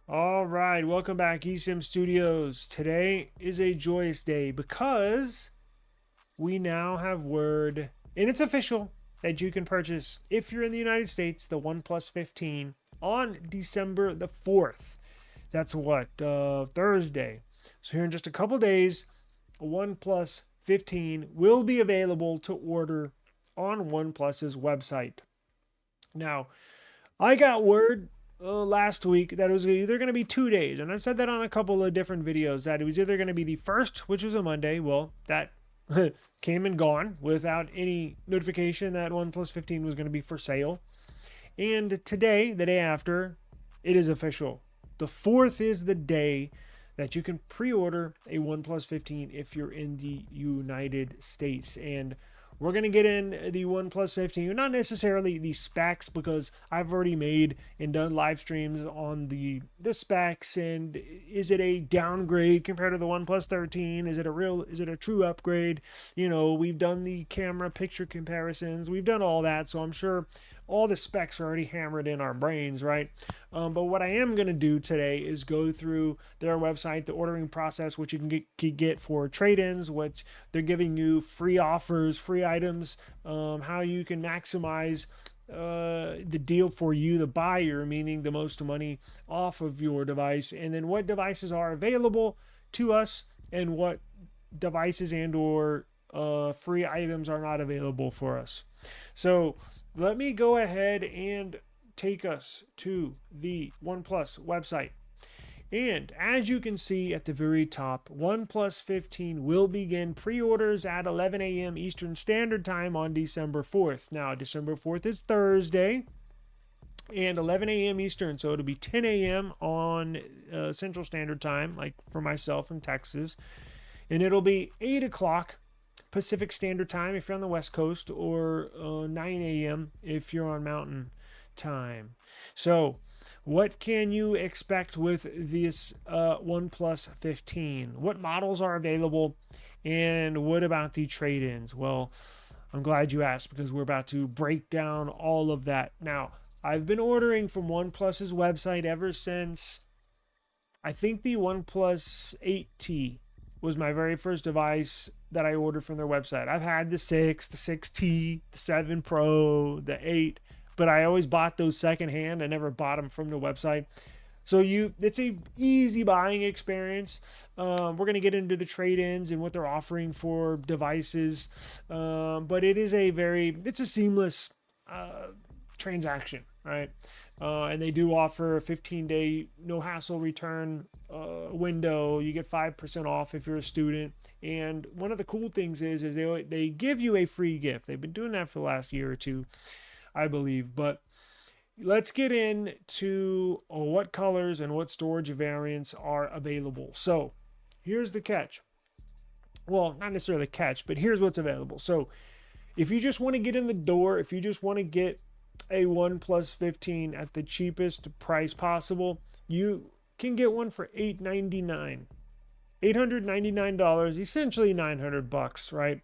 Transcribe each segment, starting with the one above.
All right, welcome back, eSIMstudios. Today is a joyous day because we now have word, and it's official, that you can purchase, if you're in the United States, the OnePlus 15 on December the 4th. That's what, Thursday. So here in just a couple days, a OnePlus 15 will be available to order on OnePlus's website. Now, I got word last week that it was either going to be 2 days, and I said that on a couple of different videos that it was either going to be the first, which was a Monday. Well, that came and gone without any notification that OnePlus 15 was going to be for sale. And today, the day after, it is official. The 4th is the day that you can pre-order a OnePlus 15 if you're in the United States. And we're going to get in the OnePlus 15, not necessarily the specs, because I've already made and done live streams on the specs, and is it a downgrade compared to the OnePlus 13? Is it a true upgrade? We've done the camera picture comparisons. We've done all that, so I'm sure all the specs are already hammered in our brains, right? But what I am going to do today is go through their website, the ordering process, which you can get for trade-ins, which they're giving you free offers, free items, how you can maximize the deal for you, the buyer, meaning the most money off of your device, and then what devices are available to us and what devices and or free items are not available for us. So let me go ahead and take us to the OnePlus website. And as you can see at the very top, OnePlus 15 will begin pre-orders at 11 a.m. Eastern Standard Time on December 4th. Now, December 4th is Thursday and 11 a.m. Eastern, so it'll be 10 a.m. on Central Standard Time, like for myself in Texas. And it'll be 8 o'clock Pacific Standard Time if you're on the West Coast, or 9 a.m. if you're on Mountain Time. So, what can you expect with this OnePlus 15? What models are available, and what about the trade-ins? Well, I'm glad you asked, because we're about to break down all of that. Now, I've been ordering from OnePlus's website ever since, I think, the OnePlus 8T was my very first device that I ordered from their website. I've had the 6, the 6T, the 7 Pro, the 8, but I always bought those secondhand. I never bought them from the website. So it's a easy buying experience. We're going to get into the trade-ins and what they're offering for devices, but it's a seamless transaction, right? And they do offer a 15-day no-hassle return window. You get 5% off if you're a student. And one of the cool things is they give you a free gift. They've been doing that for the last year or two, I believe. But let's get into what colors and what storage variants are available. So here's the catch. Well, not necessarily the catch, but here's what's available. So if you just want to get in the door, if you just want to get a OnePlus 15 at the cheapest price possible, you can get one for $899, essentially $900, right?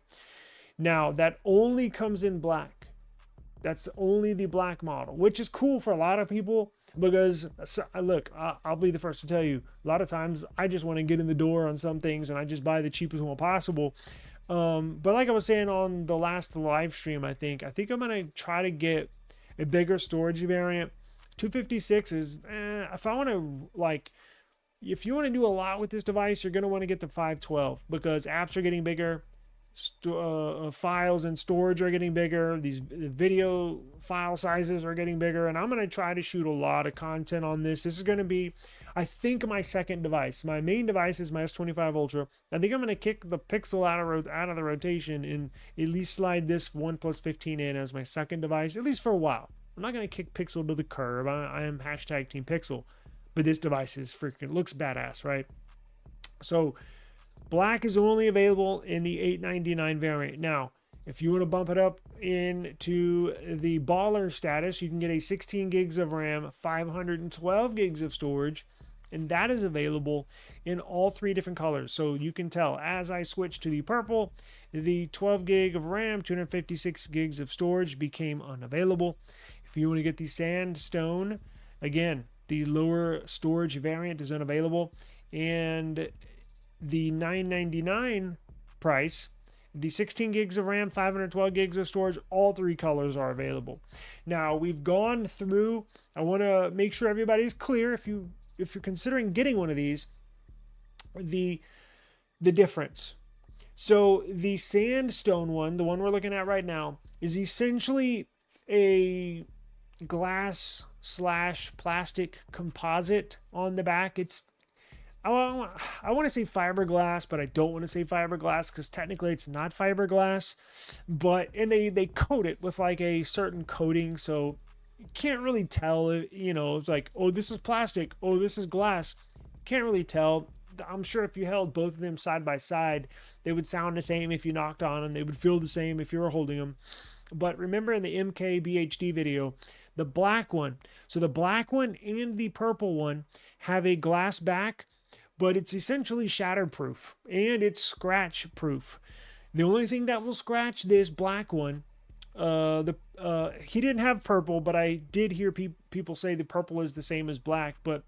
Now, that only comes in black. That's only the black model, which is cool for a lot of people, because look, I'll be the first to tell you, a lot of times I just want to get in the door on some things and I just buy the cheapest one possible. But like I was saying on the last live stream, I think I'm going to try to get a bigger storage variant. 256 is, if I want to, if you want to do a lot with this device, you're going to want to get the 512, because apps are getting bigger, files and storage are getting bigger, these video file sizes are getting bigger, and I'm going to try to shoot a lot of content on this. This is going to be, I think, my second device. My main device is my S23 Ultra. I think I'm going to kick the Pixel out of the rotation and at least slide this OnePlus 15 in as my second device, at least for a while. I'm not going to kick Pixel to the curb. I am hashtag Team Pixel. But this device is looks badass, right? So black is only available in the $899 variant. Now, if you want to bump it up into the baller status, you can get a 16 gigs of RAM, 512 gigs of storage, and that is available in all three different colors. So you can tell as I switch to the purple, the 12 gig of RAM, 256 gigs of storage became unavailable. If you want to get the sandstone, again, The lower storage variant is unavailable, and the $999 price, the 16 gigs of RAM, 512 gigs of storage, all three colors are available. Now, we've gone through, I want to make sure everybody's clear if you're considering getting one of these, the difference. So the sandstone one, the one we're looking at right now, is essentially a glass / plastic composite on the back. I want to say fiberglass, but I don't want to say fiberglass because technically it's not fiberglass. And they coat it with like a certain coating, so you can't really tell. It's like, oh, this is plastic, oh, this is glass. Can't really tell. I'm sure if you held both of them side by side, they would sound the same if you knocked on them. They would feel the same if you were holding them. But remember in the MKBHD video, the black one. So the black one and the purple one have a glass back, but it's essentially shatterproof and it's scratch proof. The only thing that will scratch this black one, he didn't have purple, but I did hear people say the purple is the same as black. But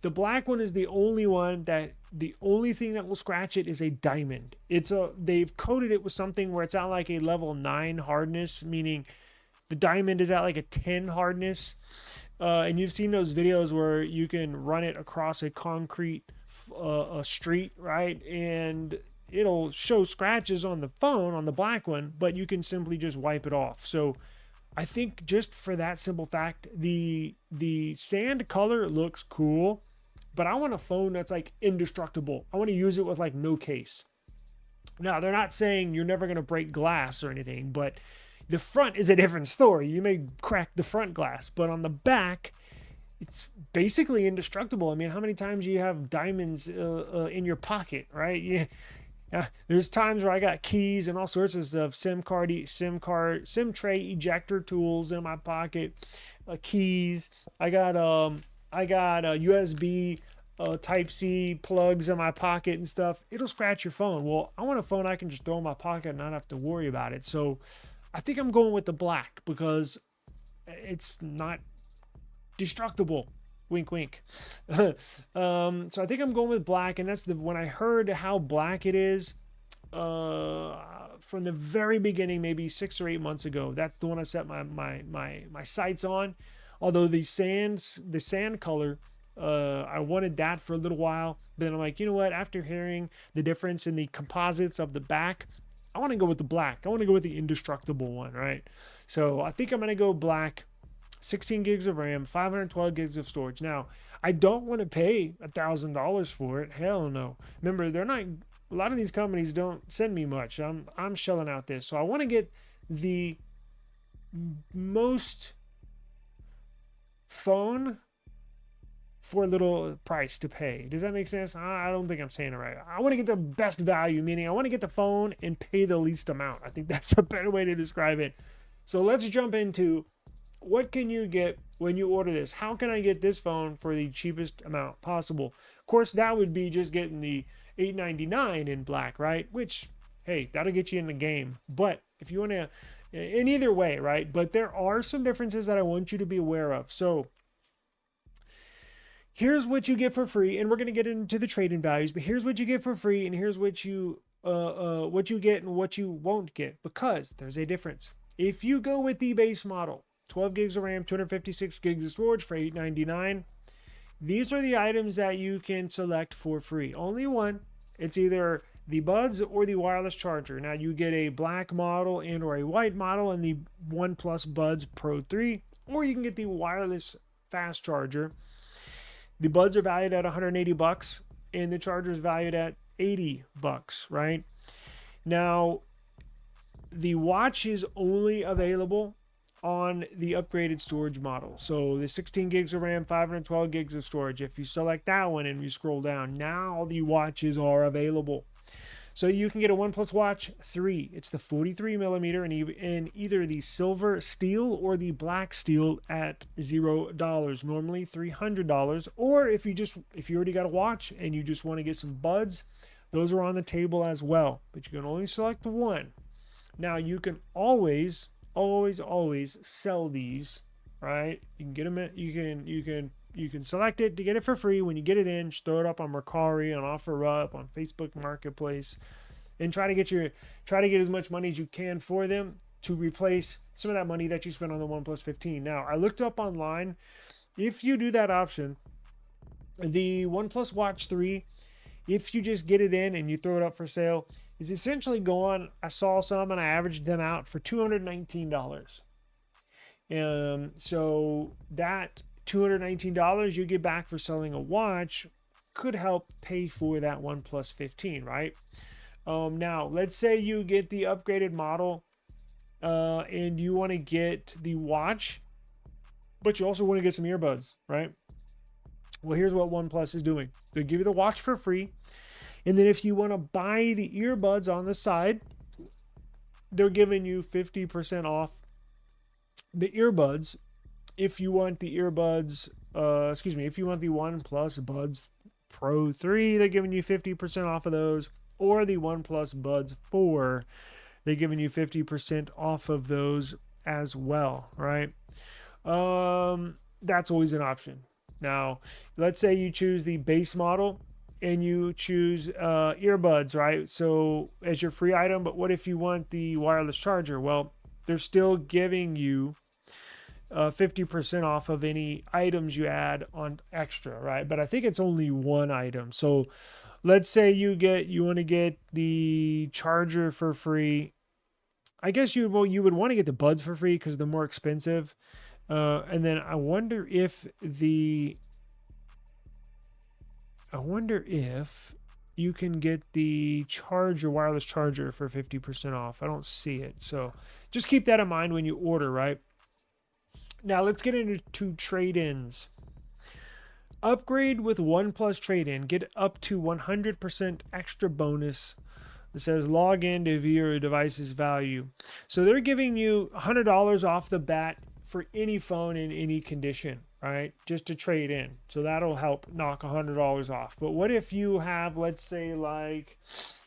the black one is the only one that the only thing that will scratch it is a diamond. They've coated it with something where it's at like a level 9 hardness, meaning the diamond is at like a 10 hardness. And you've seen those videos where you can run it across a concrete street, right? And it'll show scratches on the phone on the black one, but you can simply just wipe it off. So I think just for that simple fact, the sand color looks cool, but I want a phone that's like indestructible. I want to use it with like no case. Now, they're not saying you're never going to break glass or anything, but the front is a different story. You may crack the front glass, but on the back, it's basically indestructible. I mean, how many times do you have diamonds in your pocket, right? There's times where I got keys and all sorts of stuff, SIM tray ejector tools in my pocket, keys. I got USB Type-C plugs in my pocket and stuff. It'll scratch your phone. Well, I want a phone I can just throw in my pocket and not have to worry about it. So I think I'm going with the black because it's not destructible. Wink, wink. So I think I'm going with black, and that's when I heard how black it is from the very beginning, maybe 6 or 8 months ago. That's the one I set my sights on. Although the sand color, I wanted that for a little while. But then I'm like, you know what? After hearing the difference in the composites of the back, I want to go with the black. I want to go with the indestructible one, right? So I think I'm going to go black. 16 gigs of RAM, 512 gigs of storage. Now, I don't want to pay $1,000 for it. Hell no. Remember, a lot of these companies don't send me much. I'm shelling out this. So I want to get the most phone for a little price to pay. Does that make sense? I don't think I'm saying it right. I want to get the best value, meaning I want to get the phone and pay the least amount. I think that's a better way to describe it. So let's jump into what can you get when you order this? How can I get this phone for the cheapest amount possible? Of course, that would be just getting the $899 in black, right? Which, hey, that'll get you in the game. But if you want to, in either way, right? But there are some differences that I want you to be aware of. So here's what you get for free, and we're going to get into the trade-in values, but here's what you get for free, and here's what you get and what you won't get, because there's a difference. If you go with the base model, 12 gigs of RAM, 256 gigs of storage for $899. These are the items that you can select for free. Only one. It's either the buds or the wireless charger. Now you get a black model and or a white model and the OnePlus Buds Pro 3, or you can get the wireless fast charger. The buds are valued at $180 and the charger is valued at $80, right? Now, the watch is only available on the upgraded storage model. So the 16 gigs of RAM, 512 gigs of storage. If you select that one and you scroll down, now the watches are available. So you can get a OnePlus Watch 3. It's the 43 millimeter in either the silver steel or the black steel at $0. Normally $300. Or if you already got a watch and you just want to get some buds, those are on the table as well. But you can only select one. Now you can always sell these, right? You can get them. You can You can select it to get it for free. When you get it in, just throw it up on Mercari, on OfferUp, on Facebook Marketplace, and try to get as much money as you can for them to replace some of that money that you spent on the OnePlus 15. Now, I looked up online. If you do that option, the OnePlus Watch 3, if you just get it in and you throw it up for sale, is essentially going. I saw some and I averaged them out for $219. So that $219 you get back for selling a watch could help pay for that OnePlus 15, right? Now, let's say you get the upgraded model and you want to get the watch, but you also want to get some earbuds, right? Well, here's what OnePlus is doing. They give you the watch for free. And then if you want to buy the earbuds on the side, they're giving you 50% off the earbuds. If you want the earbuds, if you want the OnePlus Buds Pro 3, they're giving you 50% off of those. Or the OnePlus Buds 4, they're giving you 50% off of those as well, right? That's always an option. Now, let's say you choose the base model and you choose earbuds, right? So as your free item, but what if you want the wireless charger? Well, they're still giving you 50% off of any items you add on extra, right? But I think it's only one item. So let's say you want to get the charger for free. I guess you would want to get the buds for free because they're more expensive. And then I wonder if you can get the wireless charger for 50% off. I don't see it. So just keep that in mind when you order, right? Now let's get into trade-ins. Upgrade with OnePlus trade-in. Get up to 100% extra bonus. It says log in to view your device's value. So they're giving you $100 off the bat for any phone in any condition, right? Just to trade in. So that'll help knock $100 off. But what if you have, let's say, like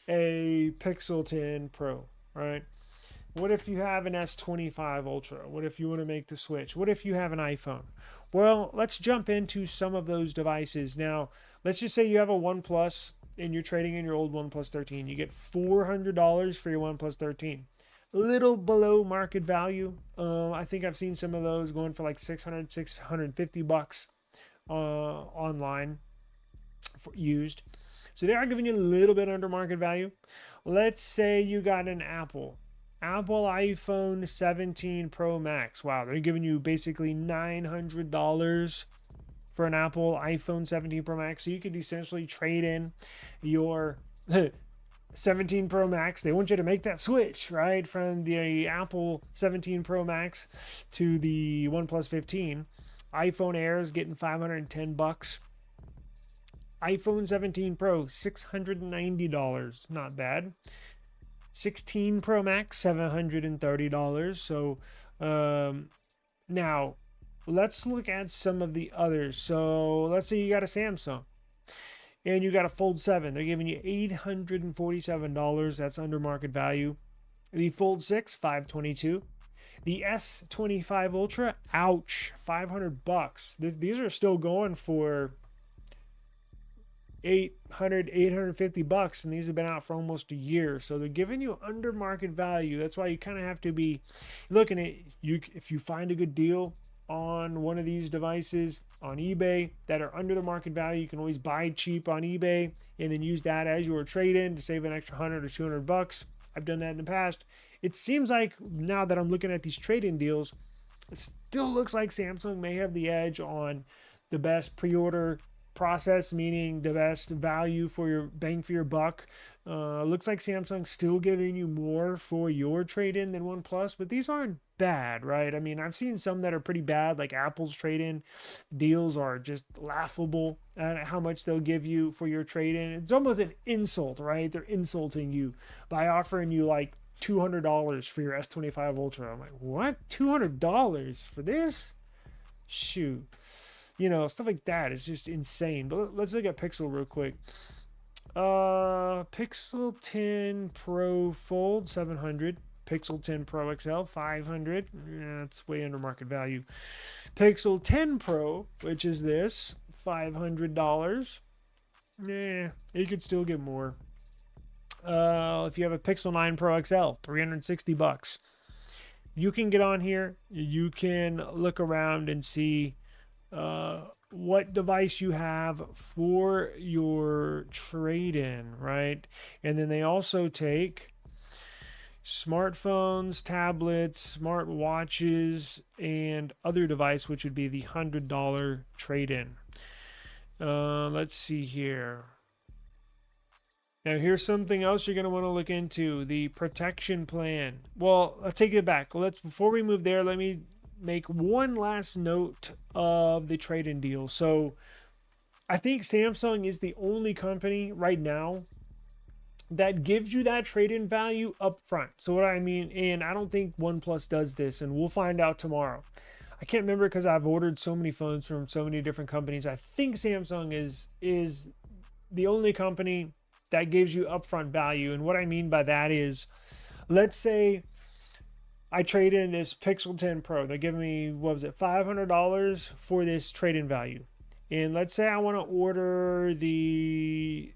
a Pixel 10 Pro, right? What if you have an S23 Ultra? What if you want to make the switch? What if you have an iPhone? Well, let's jump into some of those devices. Now, let's just say you have a OnePlus and you're trading in your old OnePlus 13. You get $400 for your OnePlus 13. A little below market value. I think I've seen some of those going for like $650 online for used. So they are giving you a little bit under market value. Let's say you got an Apple iPhone 17 Pro Max. Wow, they're giving you basically $900 for an Apple iPhone 17 Pro Max. So you could essentially trade in your 17 Pro Max. They want you to make that switch, right? From the Apple 17 Pro Max to the OnePlus 15. iPhone Air is getting $510. iPhone 17 Pro, $690. Not bad. 16 Pro Max, $730. So now let's look at some of the others. So let's say you got a Samsung and you got a Fold 7. They're giving you $847. That's under market value. The Fold 6, $522. The S23 Ultra, ouch, $500. These are still going for $850, and these have been out for almost a year. So they're giving you under market value. That's why you kind of have to be looking at if you find a good deal on one of these devices on eBay that are under the market value. You can always buy cheap on eBay and then use that as your trade-in to save an extra $100 or $200. I've done that in the past. It seems like now that I'm looking at these trade-in deals, it still looks like Samsung may have the edge on the best pre-order process, meaning the best value for your bang for your buck. Looks like Samsung's still giving you more for your trade-in than OnePlus, but these aren't bad, right? I mean, I've seen some that are pretty bad, like Apple's trade-in deals are just laughable at how much they'll give you for your trade-in. It's almost an insult, right? They're insulting you by offering you like $200 for your S23 Ultra. I'm like, what? $200 for this? Shoot. You know, stuff like that is just insane. But let's look at Pixel real quick. Pixel 10 Pro Fold, $700. Pixel 10 Pro XL, 500. That's way under market value. Pixel 10 Pro, which is this, $500. You could still get more. If you have a Pixel 9 Pro XL, $360. You can get on here. You can look around and see what device you have for your trade-in, right? And then they also take smartphones, tablets, smart watches, and other device, which would be the $100 trade-in. Let's see here. Now, here's something else you're going to want to look into, the protection plan. Well, I'll take it back. Before we move there, let me make one last note of the trade-in deal. So I think Samsung is the only company right now that gives you that trade-in value up front. So what I mean, and I don't think OnePlus does this, and we'll find out tomorrow. I can't remember because I've ordered so many phones from so many different companies. I think Samsung is the only company that gives you upfront value. And what I mean by that is, let's say I trade in this Pixel 10 Pro. They're giving me, what was it, $500 for this trade-in value. And let's say I want to order the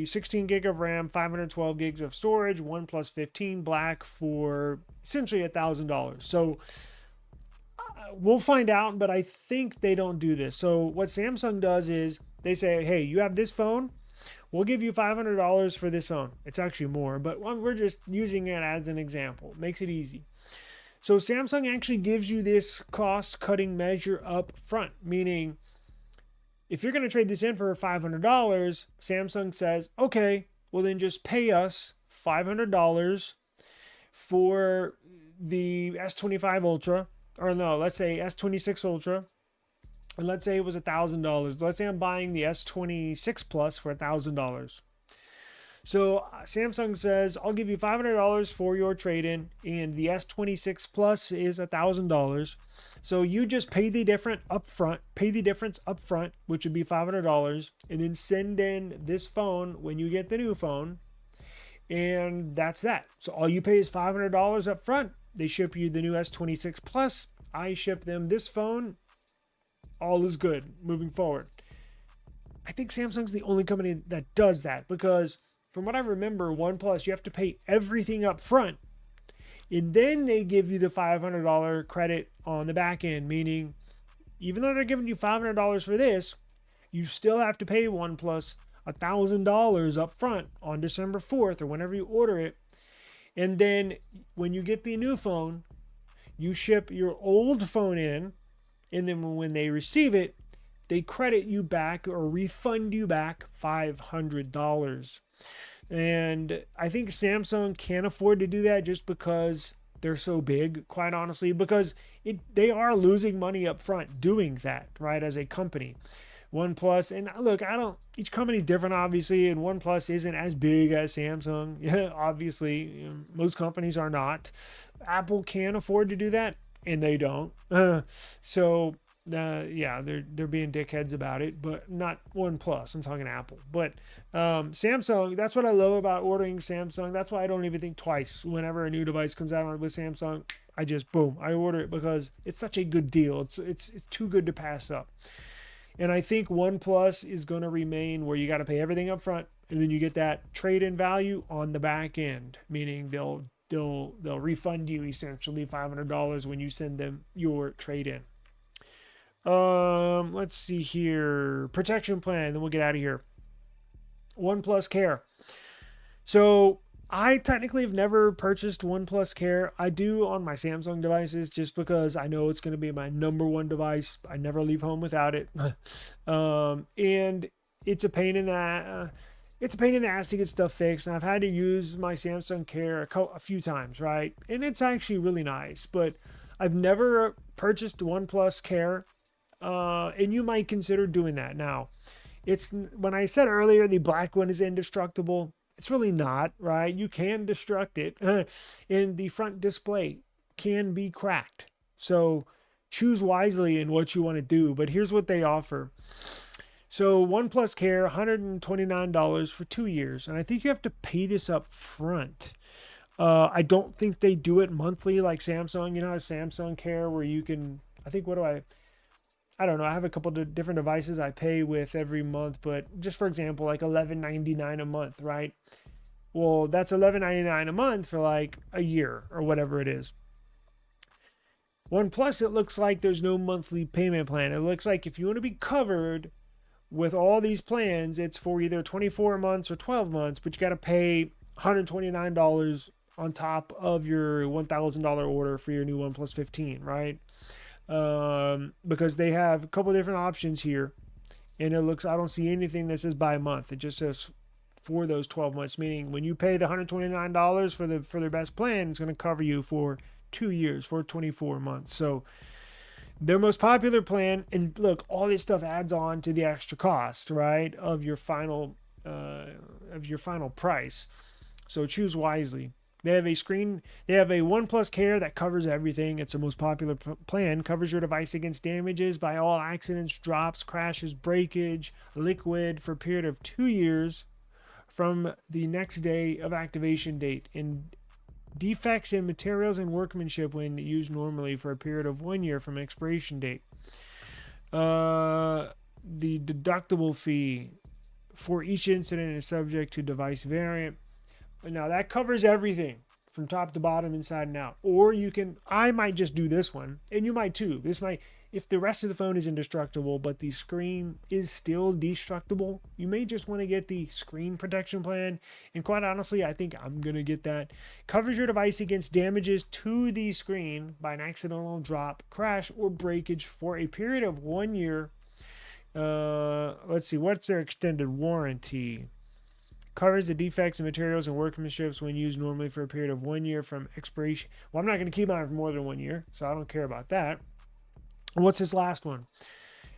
16 gig of RAM, 512 gigs of storage, OnePlus 15 Black for essentially $1,000. So we'll find out, but I think they don't do this. So what Samsung does is they say, hey, you have this phone, we'll give you $500 for this phone. It's actually more, but we're just using it as an example. Makes it easy. So Samsung actually gives you this cost-cutting measure up front, meaning if you're going to trade this in for $500, Samsung says, okay, well then just pay us $500 for the S25 Ultra, or no, let's say S26 Ultra, and let's say it was $1,000. Let's say I'm buying the S26 Plus for $1,000. So Samsung says, I'll give you $500 for your trade-in, and the S26 Plus is $1,000. So you just pay the difference up front, which would be $500, and then send in this phone when you get the new phone, and that's that. So all you pay is $500 up front. They ship you the new S26 Plus. I ship them this phone. All is good moving forward. I think Samsung's the only company that does that, because from what I remember, OnePlus, you have to pay everything up front, and then they give you the $500 credit on the back end, meaning even though they're giving you $500 for this, you still have to pay OnePlus $1,000 up front on December 4th or whenever you order it. And then when you get the new phone, you ship your old phone in, and then when they receive it, they credit you back or refund you back $500. And I think Samsung can't afford to do that just because they're so big, quite honestly, because they are losing money up front doing that, right, as a company. OnePlus, and look, each company's different, obviously, and OnePlus isn't as big as Samsung. Yeah, obviously, most companies are not. Apple can afford to do that, and they don't. Yeah, they're being dickheads about it, but not OnePlus. I'm talking Apple. But Samsung, that's what I love about ordering Samsung. That's why I don't even think twice whenever a new device comes out with Samsung. I just, boom, I order it because it's such a good deal. It's too good to pass up. And I think OnePlus is going to remain where you got to pay everything up front, and then you get that trade-in value on the back end, meaning they'll refund you essentially $500 when you send them your trade-in. Let's see here. Protection plan, then we'll get out of here. OnePlus Care. So I technically have never purchased OnePlus Care. I do on my Samsung devices just because I know it's going to be my number one device. I never leave home without it. And it's a pain in the ass to get stuff fixed. And I've had to use my Samsung Care a few times, right? And it's actually really nice. But I've never purchased OnePlus Care. And you might consider doing that. Now, when I said earlier the black one is indestructible, it's really not, right? You can destruct it, and the front display can be cracked. So choose wisely in what you want to do. But here's what they offer. So OnePlus Care, $129 for 2 years, and I think you have to pay this up front. I don't think they do it monthly like Samsung. You know how Samsung Care, where you can, I think, what do I don't know. I have a couple of different devices I pay with every month, but just for example, like $11.99 a month, right? Well, that's $11.99 a month for like a year or whatever it is. OnePlus, it looks like there's no monthly payment plan. It looks like if you want to be covered with all these plans, it's for either 24 months or 12 months, but you got to pay $129 on top of your $1,000 order for your new OnePlus 15, right? Because they have a couple different options here, and it looks, I don't see anything that says by month. It just says for those 12 months, meaning when you pay the $129 for their best plan, it's going to cover you for 2 years, for 24 months. So their most popular plan, and look, all this stuff adds on to the extra cost, right, of your final price. So choose wisely. They have a OnePlus Care that covers everything. It's the most popular plan. Covers your device against damages by all accidents, drops, crashes, breakage, liquid for a period of 2 years from the next day of activation date, and defects in materials and workmanship when used normally for a period of 1 year from expiration date. The deductible fee for each incident is subject to device variant. Now that covers everything from top to bottom, inside and out. Or I might just do this one, and you might too. If the rest of the phone is indestructible, but the screen is still destructible, you may just want to get the screen protection plan. And quite honestly, I think I'm going to get that. Covers your device against damages to the screen by an accidental drop, crash, or breakage for a period of 1 year. Let's see, what's their extended warranty? Covers the defects in materials and workmanships when used normally for a period of 1 year from expiration. Well, I'm not going to keep mine for more than 1 year, so I don't care about that. What's this last one?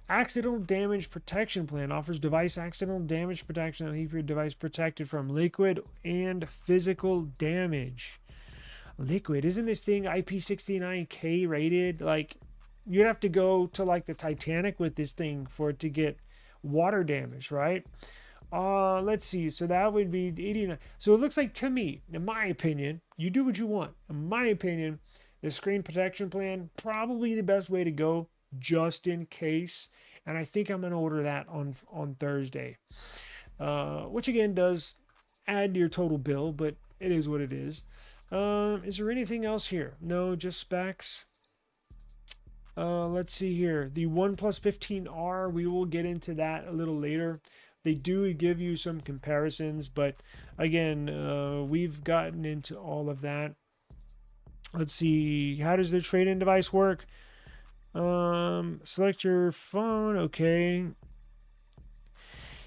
Accidental damage protection plan offers device accidental damage protection to keep your device protected from liquid and physical damage. Liquid, isn't this thing IP69K rated? Like, you'd have to go to like the Titanic with this thing for it to get water damage, right? Let's see. So that would be 89. So it looks like, to me, in my opinion, you do what you want. In my opinion, the screen protection plan, probably the best way to go, just in case. And I think I'm going to order that on Thursday, which again does add to your total bill, but it is what it is. Is there anything else here? No, just specs. Let's see here. The OnePlus 15R, we will get into that a little later. They do give you some comparisons, but again, we've gotten into all of that. Let's see. How does the trade-in device work? Select your phone. Okay.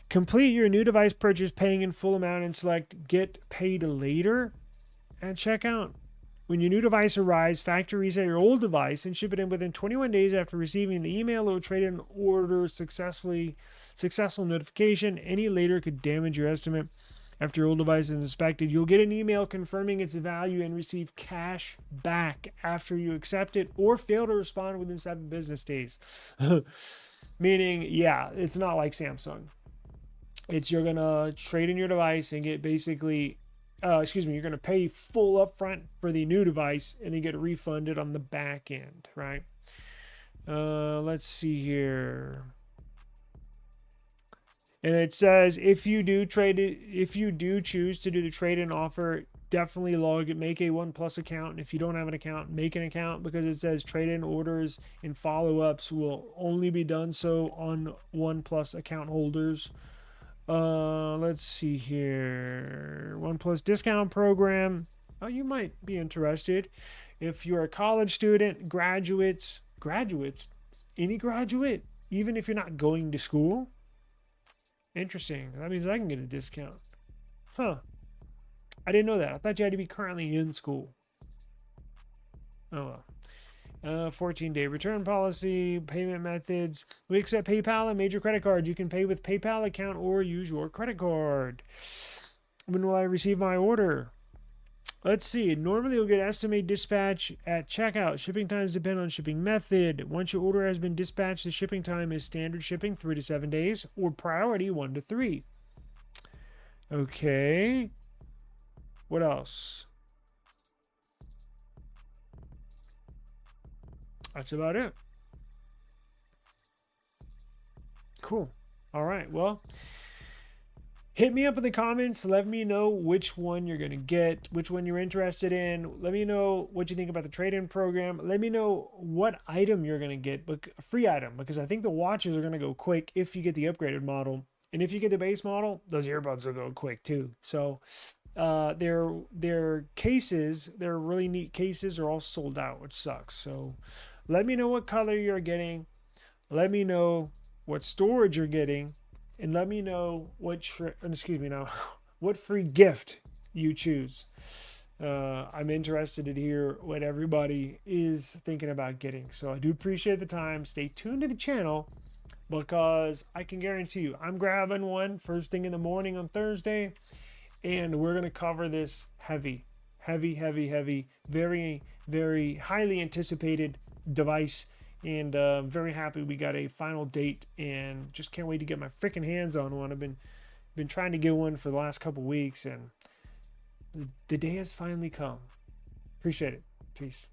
Complete your new device purchase paying in full amount and select Get Paid Later at checkout. When your new device arrives, factory reset your old device and ship it in within 21 days after receiving the email or trade-in order successful notification. Any later could damage your estimate. After your old device is inspected, you'll get an email confirming its value and receive cash back after you accept it or fail to respond within 7 business days. Meaning, yeah, it's not like Samsung. You're going to trade in your device and get basically, you're going to pay full upfront for the new device and then get refunded on the back end, right? Let's see here. And it says if you do choose to do the trade-in offer, definitely make a OnePlus account. And if you don't have an account, make an account, because it says trade-in orders and follow-ups will only be done so on OnePlus account holders. Let's see here. OnePlus discount program. Oh, you might be interested. If you're a college student, graduates, any graduate, even if you're not going to school. Interesting. That means I can get a discount. Huh. I didn't know that. I thought you had to be currently in school. Oh well. 14-day return policy, payment methods. We accept PayPal and major credit cards. You can pay with PayPal account or use your credit card. When will I receive my order? Let's see. Normally you'll get estimated dispatch at checkout. Shipping times depend on shipping method. Once your order has been dispatched, the shipping time is standard shipping, 3 to 7 days, or priority, 1 to 3. Okay. What else? That's about it. Cool. All right. Well, hit me up in the comments. Let me know which one you're going to get, which one you're interested in. Let me know what you think about the trade-in program. Let me know what item you're going to get, but a free item, because I think the watches are going to go quick if you get the upgraded model. And if you get the base model, those earbuds will go quick too. So their cases, their really neat cases, are all sold out, which sucks. So let me know what color you're getting. Let me know what storage you're getting, and let me know what what free gift you choose. I'm interested to hear what everybody is thinking about getting. So I do appreciate the time. Stay tuned to the channel, because I can guarantee you I'm grabbing one first thing in the morning on Thursday, and we're going to cover this heavy, very, very highly anticipated device. And very happy we got a final date, and just can't wait to get my freaking hands on one. I've been trying to get one for the last couple weeks, and the day has finally come. Appreciate it. Peace.